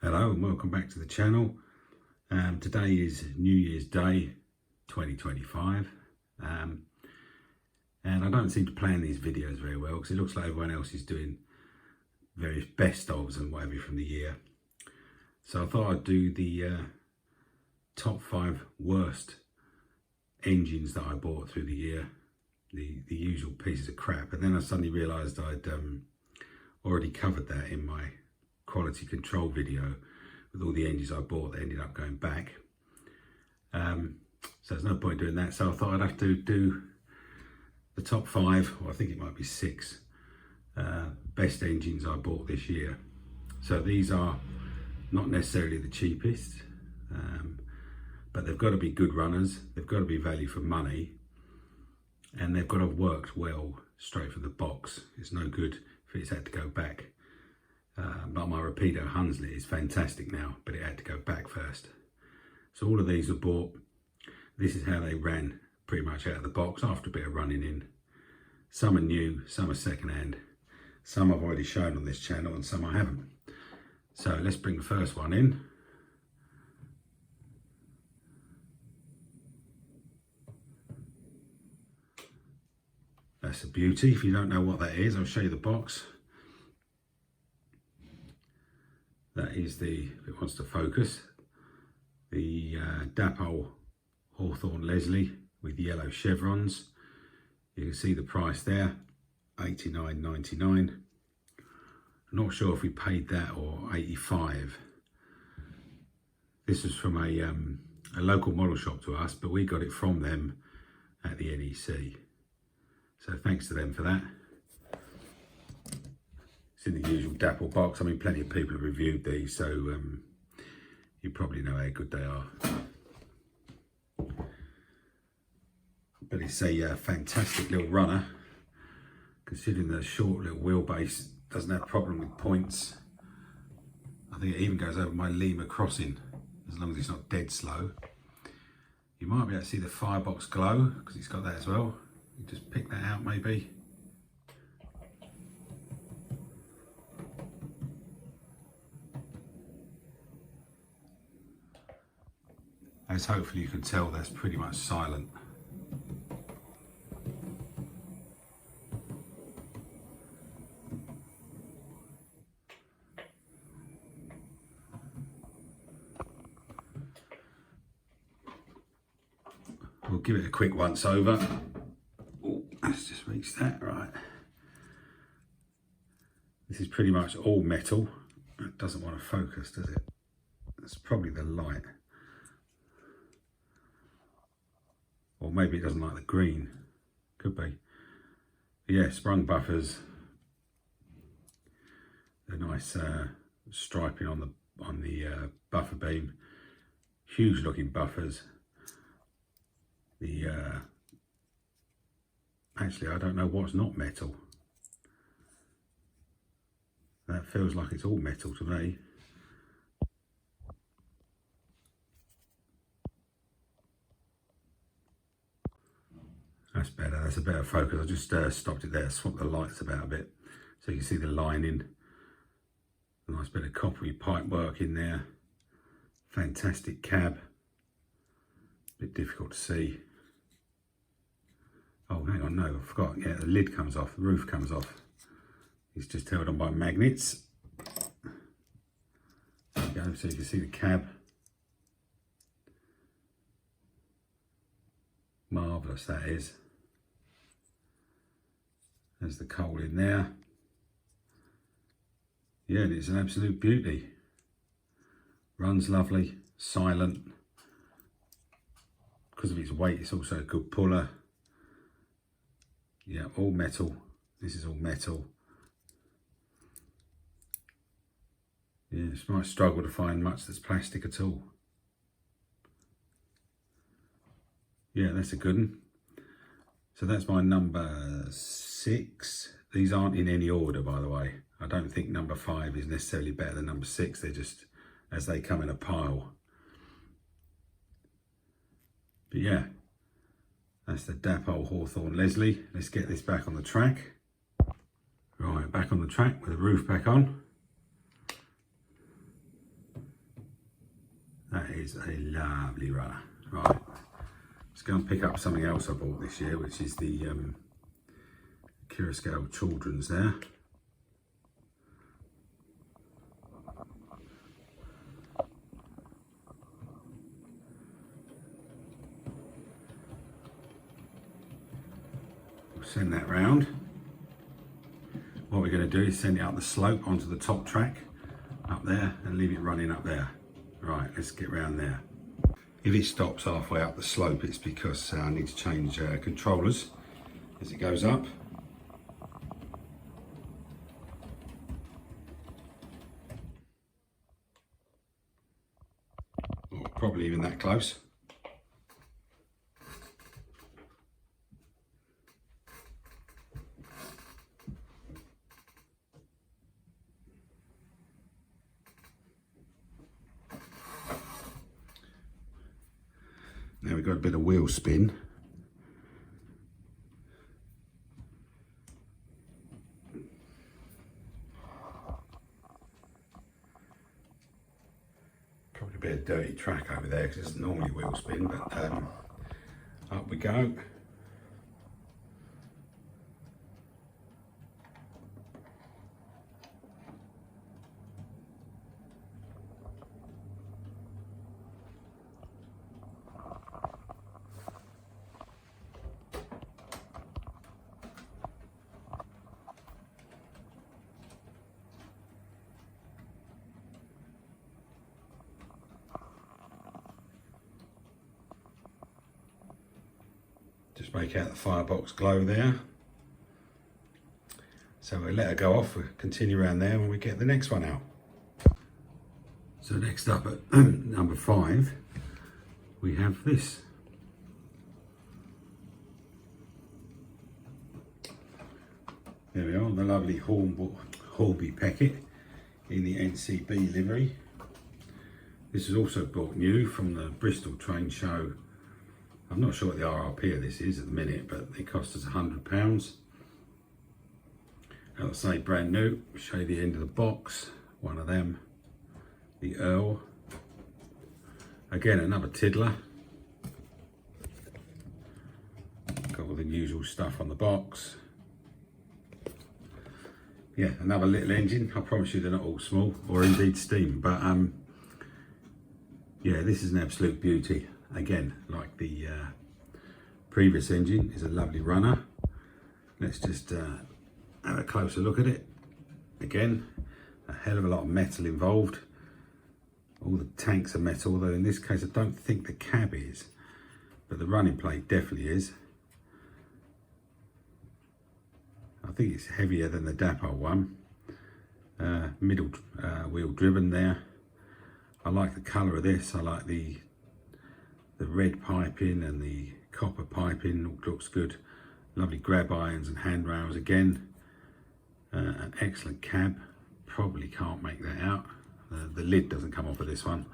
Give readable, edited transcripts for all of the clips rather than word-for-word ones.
Hello and welcome back to the channel. Today is New Year's Day 2025 and I don't seem to plan these videos very well because it looks like everyone else is doing various best ofs and whatever from the year. So I thought I'd do the top 5 worst engines that I bought through the year, the usual pieces of crap, and then I suddenly realised I'd already covered that in my quality control video with all the engines I bought that ended up going back. So there's no point doing that, so I thought I'd have to do the top 5, or I think it might be 6 best engines I bought this year. So these are not necessarily the cheapest, but they've got to be good runners, they've got to be value for money, and they've got to have worked well straight from the box. It's no good if it's had to go back. Like my Rapido Hunslet is fantastic now, but it had to go back first. So all of these were bought. This is how they ran pretty much out of the box after a bit of running in. Some are new, some are second hand. Some I've already shown on this channel and some I haven't. So let's bring the first one in. That's a beauty. If you don't know what that is, I'll show you the box. That is the, if it wants to focus, the Dapol Hawthorne Leslie with yellow chevrons. You can see the price there, $89.99. I'm not sure if we paid that or $85. This was from a local model shop to us, but we got it from them at the NEC. So thanks to them for that. It's in the usual Dapol box. I mean, plenty of people have reviewed these, so you probably know how good they are. But it's a fantastic little runner, considering the short little wheelbase doesn't have a problem with points. I think it even goes over my Lima crossing, as long as it's not dead slow. You might be able to see the firebox glow, because it's got that as well. You just pick that out maybe. As hopefully you can tell, that's pretty much silent. We'll give it a quick once over. Oh, let's just reach that, right. This is pretty much all metal. It doesn't want to focus, does it? That's probably the light. Or maybe it doesn't like the green, could be. But yeah, sprung buffers. A nice striping on the buffer beam. Huge looking buffers. The actually, I don't know what's not metal. That feels like it's all metal to me. That's better, that's a better focus. I just stopped it there, swapped the lights about a bit so you can see the lining. A nice bit of coppery pipe work in there. Fantastic cab. Bit difficult to see. Oh, hang on, no, I forgot. Yeah, the lid comes off, the roof comes off. It's just held on by magnets. There you go, so you can see the cab. Marvellous that is. There's the coal in there. Yeah, and it's an absolute beauty. Runs lovely, silent. Because of its weight, it's also a good puller. Yeah, all metal. This is all metal. Yeah, you might struggle to find much that's plastic at all. Yeah, that's a good one. So that's my number 6. These aren't in any order, by the way. I don't think number 5 is necessarily better than number 6. They're just as they come in a pile. But yeah, that's the Dapol Hawthorne Leslie. Let's get this back on the track. Right, back on the track with the roof back on. That is a lovely runner. Right, let's go and pick up something else I bought this year, which is the Scale Children's there. We'll send that round. What we're going to do is send it up the slope onto the top track up there and leave it running up there. Right, let's get round there. If it stops halfway up the slope, it's because I need to change controllers as it goes up. Or probably even that close. Now we've got a bit of wheel spin. Probably a bit of dirty track over there because it's normally wheel spin, but up we go. Just make out the firebox glow there. So we'll let her go off, we'll continue around there when we get the next one out. So next up at number 5, we have this. There we are, the lovely Hornby Peckett in the NCB livery. This is also bought new from the Bristol train show. I'm not sure what the RRP of this is at the minute, but it cost us £100. I'll say brand new. Show you the end of the box. One of them, the Earl. Again, another tiddler. Got all the usual stuff on the box. Yeah, another little engine. I promise you they're not all small, or indeed steam, but yeah, this is an absolute beauty. Again, like the previous engine, is a lovely runner. Let's just have a closer look at it. Again, a hell of a lot of metal involved. All the tanks are metal, although in this case I don't think the cab is, but the running plate definitely is. I think it's heavier than the Dapol one. Middle wheel driven there. I like the colour of this. I like the red piping and the copper piping, looks good. Lovely grab irons and handrails again. An excellent cab. Probably can't make that out. The lid doesn't come off of this one.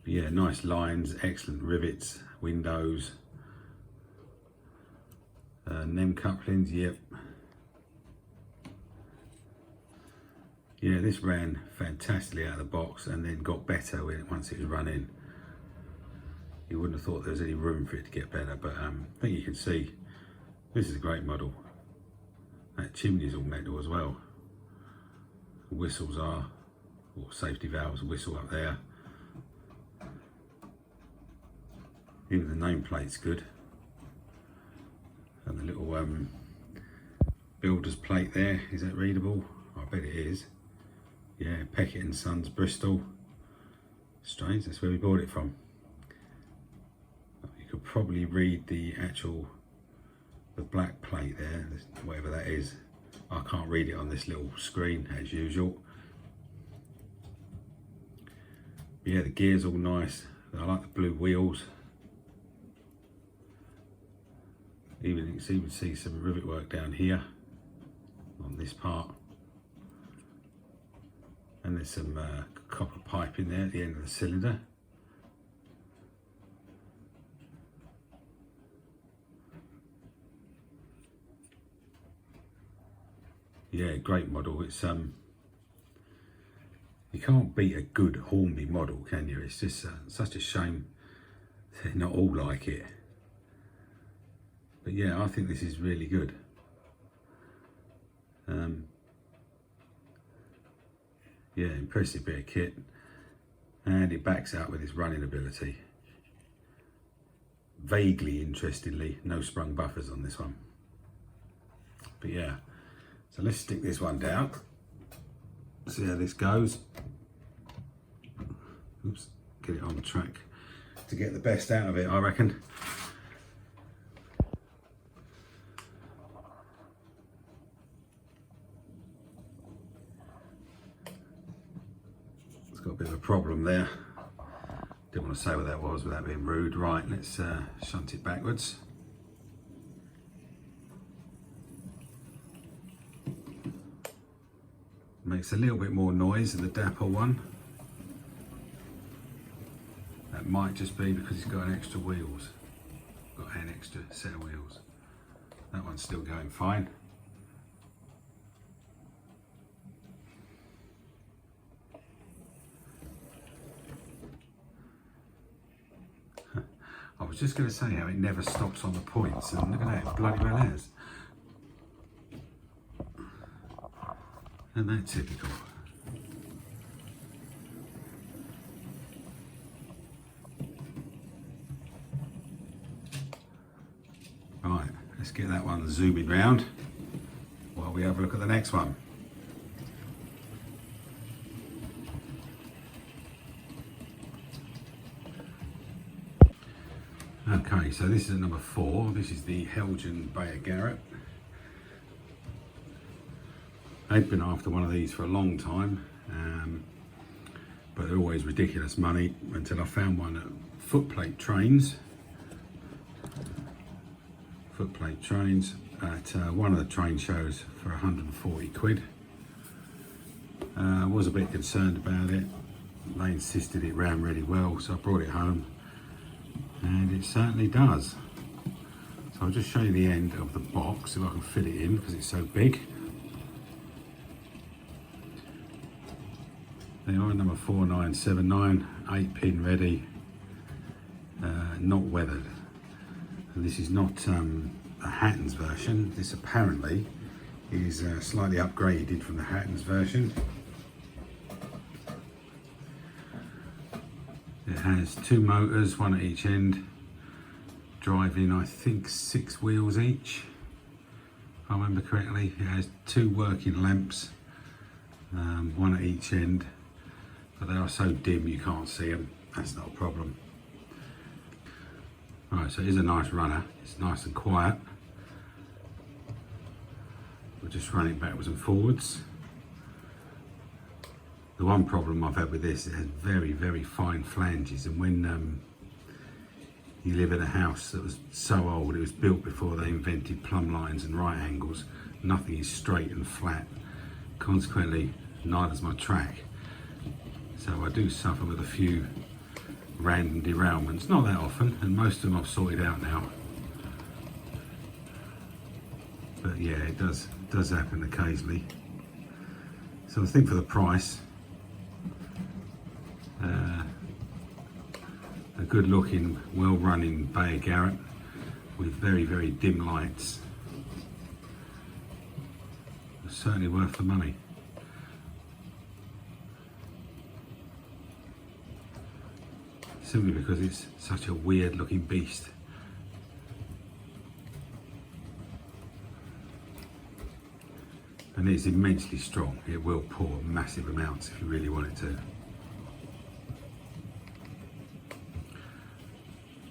But yeah, nice lines, excellent rivets, windows, NEM couplings, yep. Yeah, this ran fantastically out of the box and then got better once it was running. You wouldn't have thought there was any room for it to get better, but I think you can see this is a great model. That chimney's all metal as well. The whistles are, or safety valves, whistle up there. Even the nameplate's good. And the little builder's plate there, is that readable? I bet it is. Yeah, Peckett and Sons, Bristol. Strange, that's where we bought it from. You could probably read the black plate there, whatever that is. I can't read it on this little screen as usual. But yeah, the gear's all nice. I like the blue wheels. You can even see some rivet work down here on this part. And there's some copper pipe in there at the end of the cylinder. Yeah, great model. It's You can't beat a good Hornby model, can you? It's just such a shame they're not all like it. But yeah, I think this is really good. Yeah, impressive bit of kit, and it backs out with its running ability. Vaguely interestingly, no sprung buffers on this one. But yeah, so let's stick this one down, see how this goes. Oops, get it on the track to get the best out of it, I reckon. It's got a bit of a problem there. Didn't want to say what that was without being rude. Right, let's shunt it backwards. Makes a little bit more noise than the Dapol one. That might just be because it's got an extra wheels. Got an extra set of wheels. That one's still going fine. I was just going to say how it never stops on the points, and look at that, it bloody well has. Isn't that typical? Right, let's get that one zooming round while we have a look at the next one. Okay, so this is at number 4. This is the Heljan Beyer-Garratt. I've been after one of these for a long time, but they're always ridiculous money until I found one at Footplate Trains. Footplate Trains at one of the train shows for 140 quid. I was a bit concerned about it. They insisted it ran really well, so I brought it home, and it certainly does. So I'll just show you the end of the box if I can fit it in because it's so big. They are number 4979, 8-pin ready, not weathered. And this is not a Hatton's version. This apparently is slightly upgraded from the Hatton's version. It has 2 motors, one at each end, driving I think 6 wheels each, if I remember correctly. It has 2 working lamps, one at each end. But they are so dim you can't see them. That's not a problem. Right, so it is a nice runner. It's nice and quiet. We'll just run it backwards and forwards. The one problem I've had with this, it has very, very fine flanges, and when you live in a house that was so old, it was built before they invented plumb lines and right angles, nothing is straight and flat. Consequently, neither's my track. So I do suffer with a few random derailments, not that often, and most of them I've sorted out now. But yeah, it does happen occasionally. So I think for the price, a good looking, well running Beyer-Garratt with very, very dim lights, it's certainly worth the money. Simply because it's such a weird looking beast. And it's immensely strong. It will pour massive amounts if you really want it to.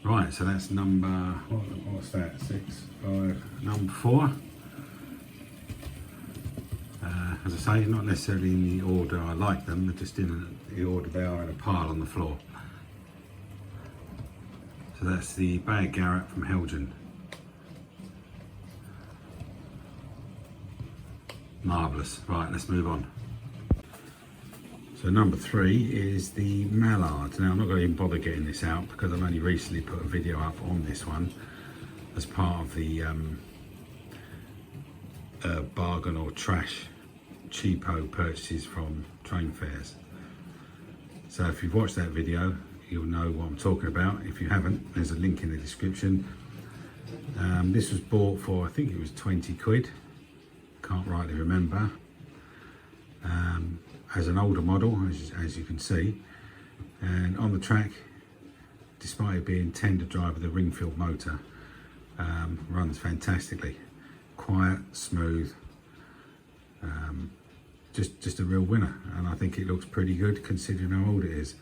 Right, so that's number, what's that, 6, 5, number 4. As I say, not necessarily in the order I like them, but just in the order they are in a pile on the floor. So that's the Beyer-Garratt from Heljan. Marvellous. Right, let's move on. So number 3 is the Mallard. Now I'm not going to even bother getting this out because I've only recently put a video up on this one as part of the bargain or trash cheapo purchases from train fairs. So if you've watched that video, you'll know what I'm talking about. If you haven't, there's a link in the description. This was bought for, I think it was 20 quid, can't rightly remember, as an older model, as you can see. And on the track, despite it being tender drive with a ring-filled motor, runs fantastically. Quiet, smooth, just a real winner. And I think it looks pretty good considering how old it is.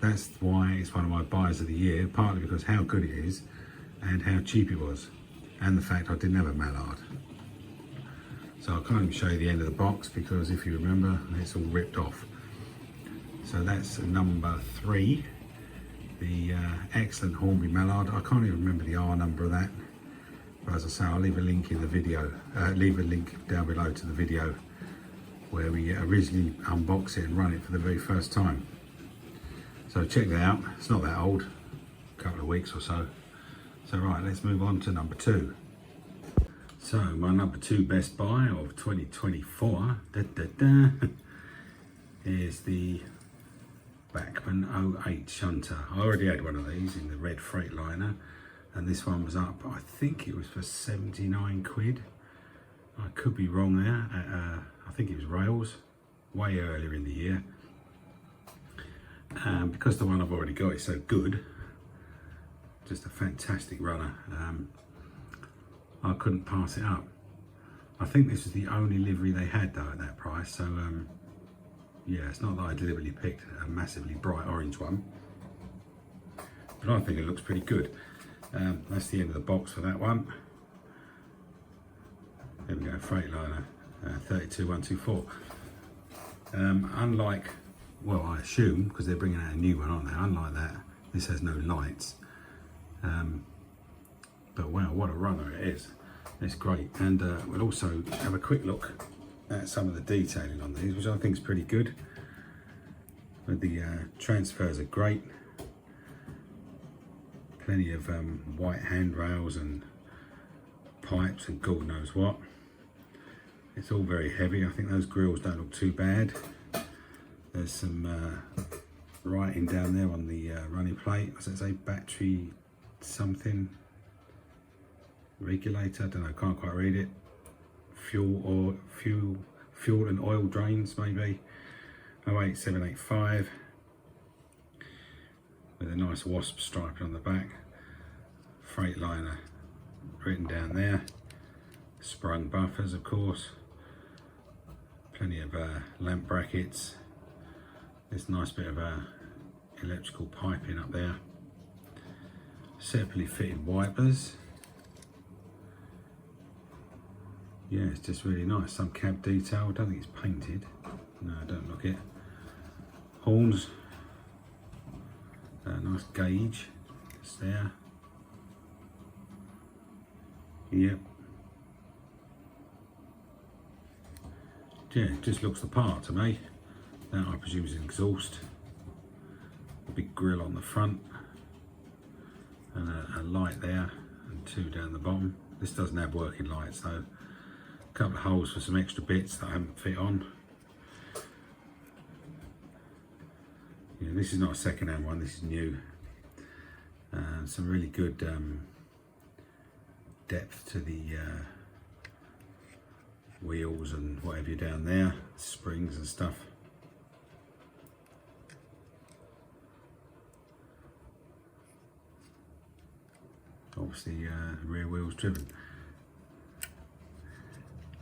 That's why it's one of my buys of the year, partly because how good it is and how cheap it was, and the fact I didn't have a Mallard. So I can't even show you the end of the box because if you remember, it's all ripped off. So that's number 3, the excellent Hornby Mallard. I can't even remember the R number of that, but as I say, I'll leave a link in the video, leave a link down below to the video where we originally unboxed it and run it for the very first time. So check that out. It's not that old, a couple of weeks or so. So right, let's move on to number 2. So my number 2 best buy of 2024 is the Bachmann 08 shunter. I already had one of these in the red Freightliner, and this one was up, I think it was for 79 quid. I could be wrong there. I think it was Rails, way earlier in the year. Because the one I've already got is so good, just a fantastic runner, I couldn't pass it up. I think this was the only livery they had though at that price, so yeah, it's not that I deliberately picked a massively bright orange one, but I think it looks pretty good. That's the end of the box for that one. There we go, Freightliner 32124. Unlike, well, I assume, because they're bringing out a new one, aren't they? Unlike that, this has no lights. But wow, what a runner it is. It's great. And we'll also have a quick look at some of the detailing on these, which I think is pretty good. But the transfers are great. Plenty of white handrails and pipes and God knows what. It's all very heavy. I think those grills don't look too bad. There's some writing down there on the running plate. What's that say? Battery something regulator. I don't know. Can't quite read it. Fuel and oil drains maybe. 08785 with a nice wasp stripe on the back. Freightliner written down there. Sprung buffers, of course. Plenty of lamp brackets. This nice bit of electrical piping up there. Separately fitted wipers. Yeah, it's just really nice. Some cab detail. I don't think it's painted. No, don't look it. Horns. Nice gauge. It's there. Yep. Yeah, it just looks the part to me. That I presume is an exhaust. A big grille on the front. And a light there. And 2 down the bottom. This doesn't have working lights though. A couple of holes for some extra bits that I haven't fit on. Yeah, this is not a second-hand one, this is new. Some really good depth to the wheels and whatever you down there, springs and stuff. Obviously rear wheels driven.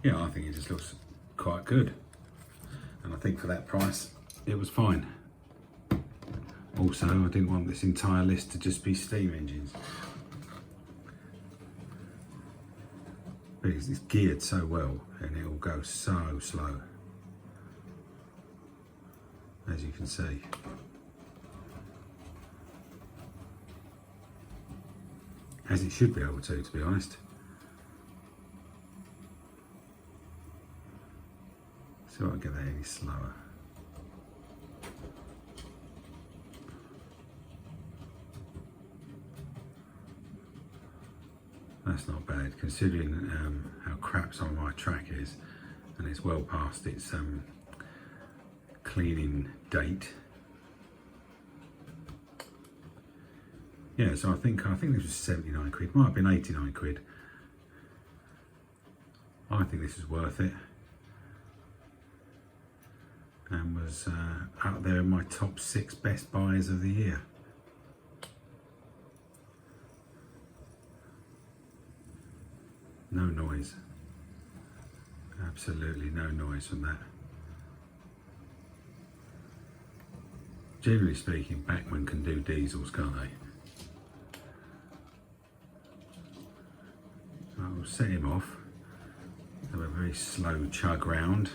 Yeah, I think it just looks quite good, and I think for that price it was fine. Also, I didn't want this entire list to just be steam engines. Because it's geared so well and it will go so slow, as you can see. As it should be able to be honest. So I'll get that any slower. That's not bad considering how crap some of my track is, and it's well past its cleaning date. Yeah, so I think this was 79 quid, might have been 89 quid. I think this is worth it, and was out there in my top 6 best buys of the year. No noise, absolutely no noise from that. Generally speaking, Bachmann can do diesels, can't they? I'll set him off, have a very slow chug round.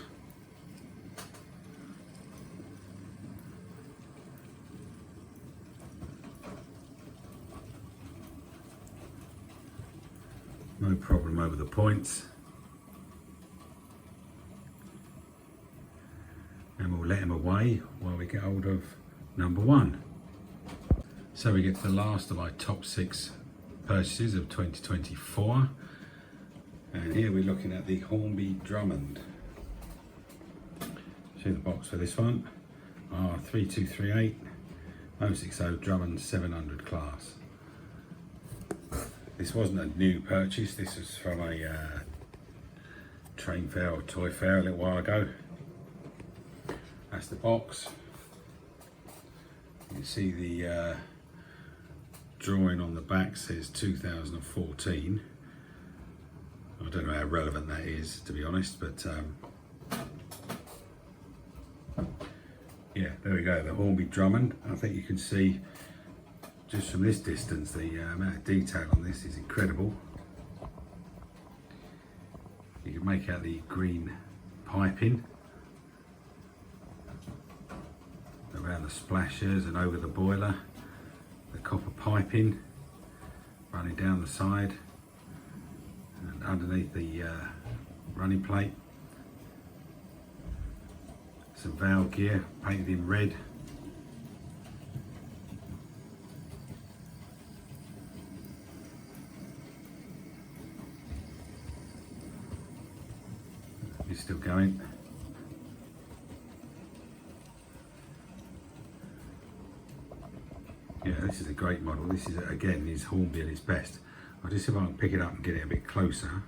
No problem over the points. And we'll let him away while we get hold of number 1. So we get to the last of my top 6 purchases of 2024. And here we're looking at the Hornby Drummond. See the box for this one. R3238 060 Drummond 700 class. This wasn't a new purchase, this was from a train fair or toy fair a little while ago. That's the box. You can see the drawing on the back says 2014. I don't know how relevant that is, to be honest, but yeah, there we go, the Hornby Drummond. I think you can see just from this distance the amount of detail on this is incredible. You can make out the green piping around the splashers and over the boiler, the copper piping running down the side and underneath the running plate. Some valve gear painted in red. It's still going. Yeah, this is a great model. This is, again, is Hornby at its best. I'll just see if I can pick it up and get it a bit closer.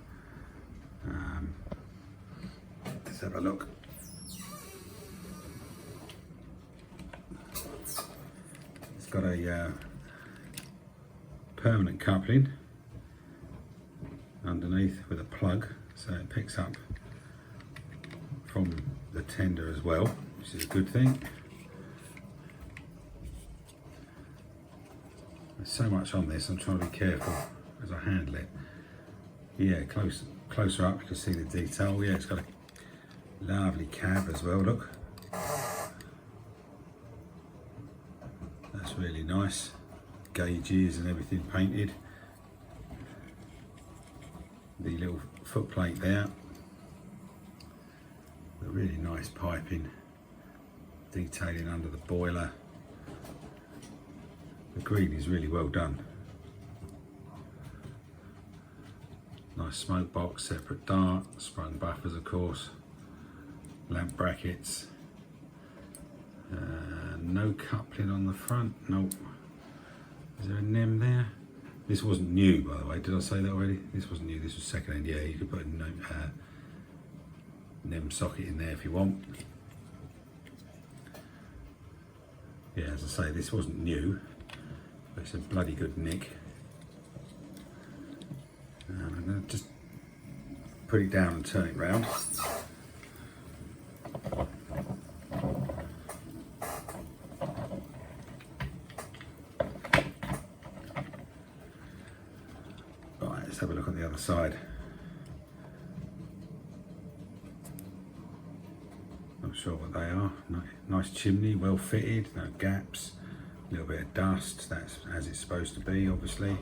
Let's have a look. It's got a permanent coupling underneath with a plug, so it picks up from the tender as well, which is a good thing. There's so much on this, I'm trying to be careful as I handle it. Yeah, closer up you can see the detail. Yeah, it's got a lovely cab as well, look. That's really nice. Gauges and everything painted. The little foot plate there. The really nice piping, detailing under the boiler. The green is really well done. Nice smoke box, separate dart, sprung buffers of course, lamp brackets. No coupling on the front, nope. Is there a NEM there? This wasn't new, by the way, did I say that already? This wasn't new, this was second hand. Yeah, you could put a NEM socket in there if you want. Yeah, as I say, this wasn't new, but it's a bloody good nick. I'm going to just put it down and turn it round. Right, let's have a look on the other side. Not sure what they are. Nice chimney, well fitted, no gaps, a little bit of dust, that's as it's supposed to be obviously.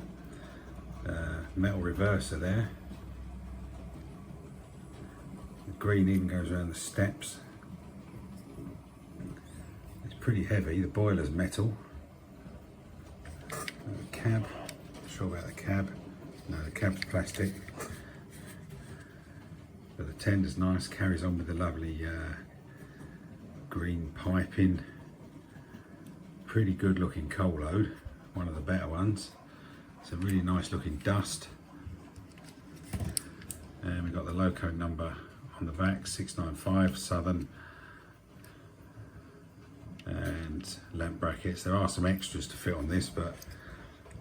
Metal reverser there. The green even goes around the steps. It's pretty heavy, the boiler's metal. The cab, not sure about the cab. No, the cab's plastic. But the tender's nice, carries on with the lovely green piping. Pretty good looking coal load. one of the better ones. It's a really nice looking dust. And we've got the loco number on the back, 695 Southern, and lamp brackets. There are some extras to fit on this, but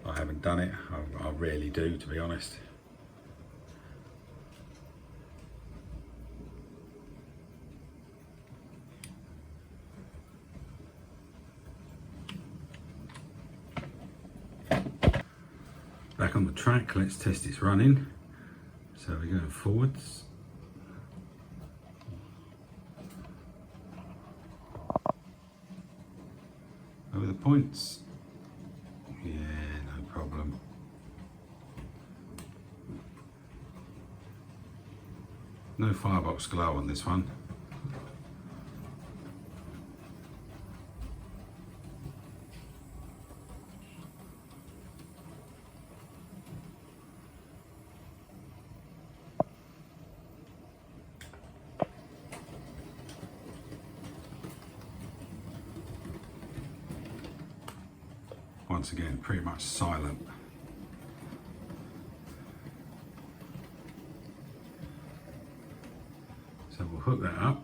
I haven't done it. I rarely do, to be honest. Back on the track, let's test its running. So we're going forwards. Over the points. Yeah, no problem. No firebox glow on this one. Once again, pretty much silent. So we'll hook that up.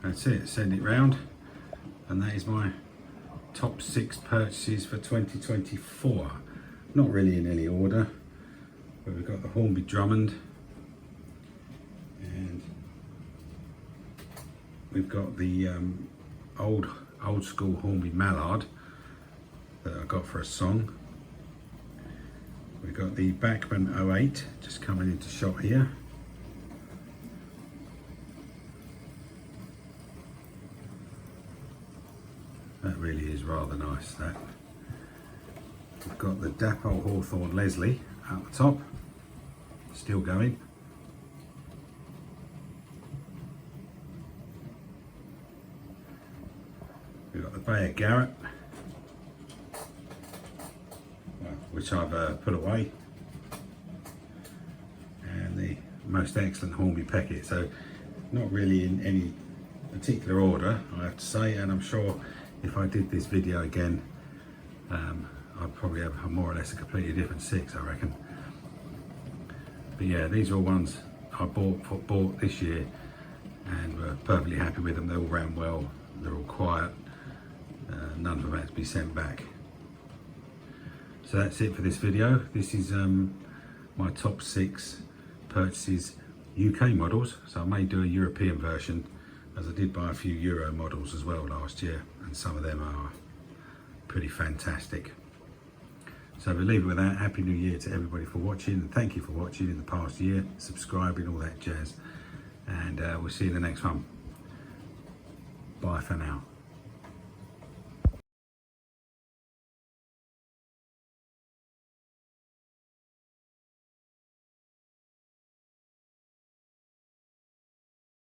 That's it, send it round, and that is my top 6 purchases for 2024. Not really in any order, but we've got the Hornby Drummond, and we've got the old school Hornby Mallard that I got for a song. We've got the Bachmann 08 just coming into shot here. That really is rather nice, that. We've got the Dapol Hawthorne Leslie at the top, still going. We've got the Beyer-Garratt, which I've put away, and the most excellent Hornby Peckett. So not really in any particular order, I have to say, and I'm sure if I did this video again, I'd probably have more or less a completely different 6, I reckon. But yeah, these are all ones I bought this year, and we're perfectly happy with them. They all ran well, they're all quiet, none of them had to be sent back. So that's it for this video. This is my top 6 purchases, UK models, so I may do a European version, as I did buy a few Euro models as well last year, and some of them are pretty fantastic. So we'll leave it with that. Happy New Year to everybody for watching, and thank you for watching in the past year, subscribing, all that jazz, and we'll see you in the next one. Bye for now.